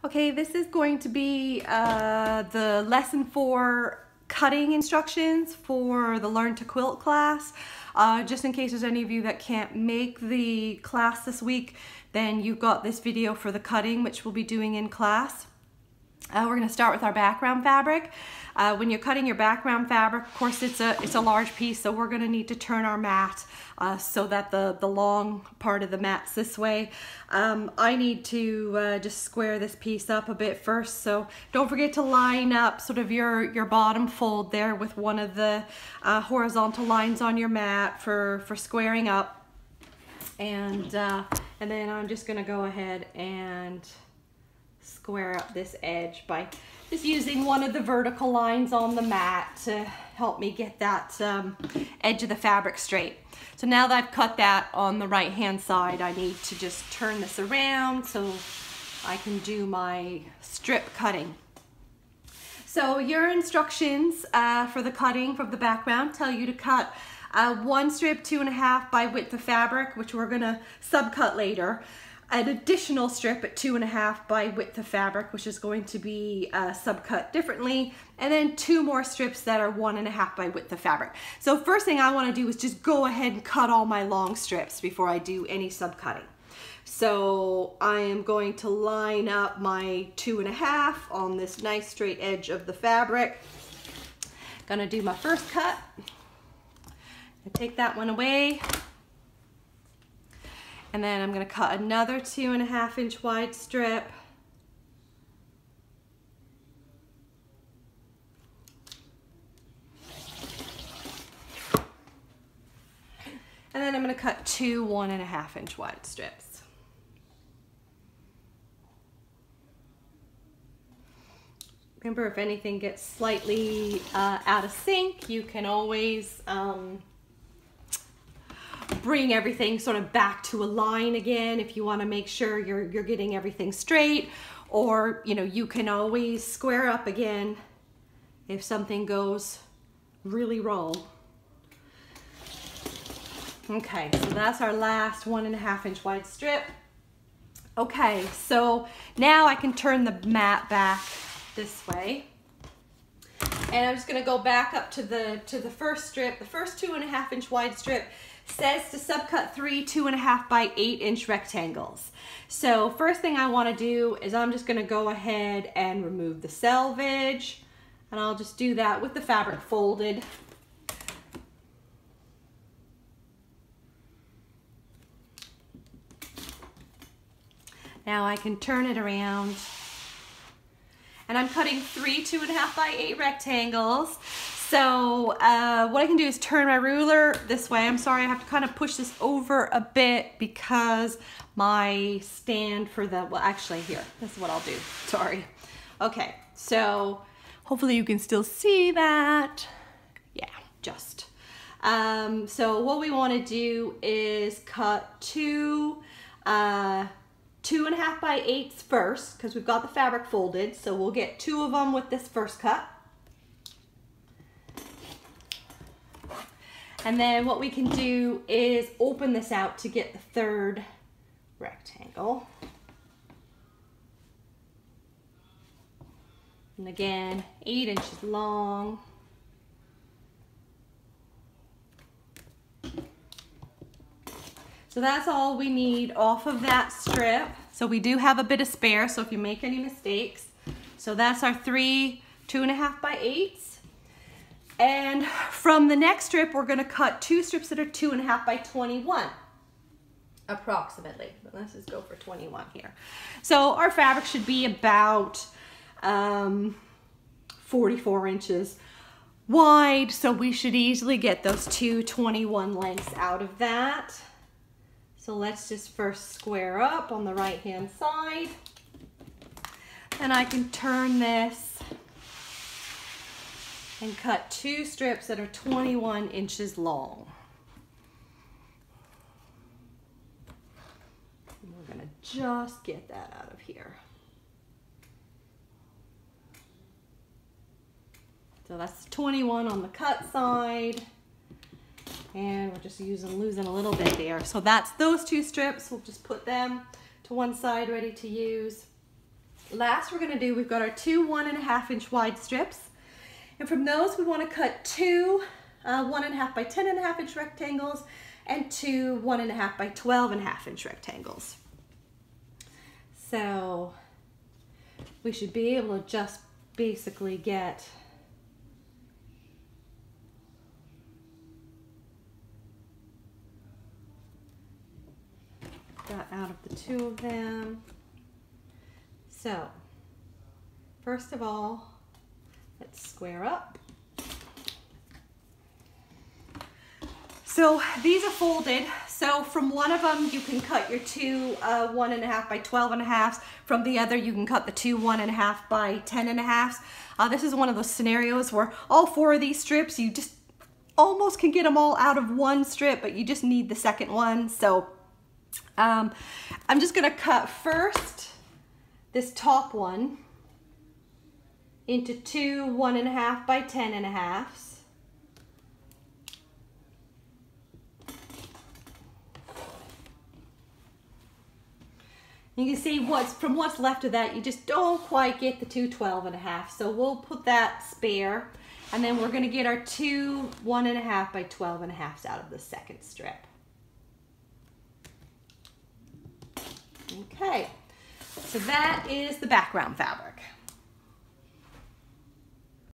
Okay, this is going to be the lesson 4 cutting instructions for the Learn to Quilt class. Just in case there's any of you that can't make the class this week, then you've got this video for the cutting, which we'll be doing in class. We're going to start with our background fabric. When you're cutting your background fabric, of course it's a large piece, so we're going to need to turn our mat so that the long part of the mat's this way. I need to just square this piece up a bit first, so don't forget to line up sort of your bottom fold there with one of the horizontal lines on your mat for squaring up. And then I'm just going to go ahead and square up this edge by just using one of the vertical lines on the mat to help me get that edge of the fabric straight. So now that I've cut that on the right hand side, I need to just turn this around so I can do my strip cutting. So your instructions for the cutting from the background tell you to cut one strip 2.5 by width of fabric, which we're going to subcut later. An additional strip at 2.5 by width of fabric, which is going to be subcut differently, and then 2 more strips that are 1.5 by width of fabric. So first thing I want to do is just go ahead and cut all my long strips before I do any subcutting. So I am going to line up my 2.5 on this nice straight edge of the fabric. Gonna do my first cut. I take that one away. And then I'm going to cut another 2.5 inch wide strip. And then I'm going to cut 2 1.5 inch wide strips. Remember, if anything gets slightly out of sync, you can always bring everything sort of back to a line again if you want to make sure you're getting everything straight, or you can always square up again if something goes really wrong. Okay, so that's our last 1.5 inch wide strip. Okay, so now I can turn the mat back this way. And I'm just going to go back up to the first strip. The first 2.5 inch wide strip says to subcut 3 2.5 by 8 inch rectangles. So first thing I want to do is I'm just going to go ahead and remove the selvage, and I'll just do that with the fabric folded. Now I can turn it around. And I'm cutting 3 2.5 by 8 rectangles. So what I can do is turn my ruler this way. I'm sorry, I have to kind of push this over a bit because my stand for the, well actually here, this is what I'll do, sorry. Okay, so hopefully you can still see that. Yeah, just. So what we want to do is cut 2 2.5 by 8s first, because we've got the fabric folded, so we'll get 2 of them with this first cut. And then what we can do is open this out to get the third rectangle. And again, 8 inches long. So that's all we need off of that strip. So we do have a bit of spare, so if you make any mistakes. So that's our 3 2.5 by 8s. And from the next strip, we're going to cut 2 strips that are 2.5 by 21, approximately. But let's just go for 21 here. So our fabric should be about 44 inches wide. So we should easily get those 2 21 lengths out of that. So let's just first square up on the right-hand side. And I can turn this and cut 2 strips that are 21 inches long. And we're going to just get that out of here. So that's 21 on the cut side. And we're just losing a little bit there. So that's those 2 strips. We'll just put them to one side ready to use. last we're going to do, we've got our two 1.5 inch wide strips. And from those we want to cut two 1.5 by 10.5 inch rectangles and two 1.5 by 12.5 inch rectangles. So we should be able to just basically get that out of the two of them. So first of all, let's square up. So these are folded. So from one of them, you can cut your two 1.5 by 12.5. From the other, you can cut the two 1.5 by 10.5. This is one of those scenarios where all four of these strips, you just almost can get them all out of one strip, but you just need the second one. So I'm just gonna cut first this top one into two 1.5 by 10.5. You can see from what's left of that, you just don't quite get the two 12.5. So we'll put that spare, and then we're gonna get our two 1.5 by 12.5s out of the second strip. Okay, so that is the background fabric.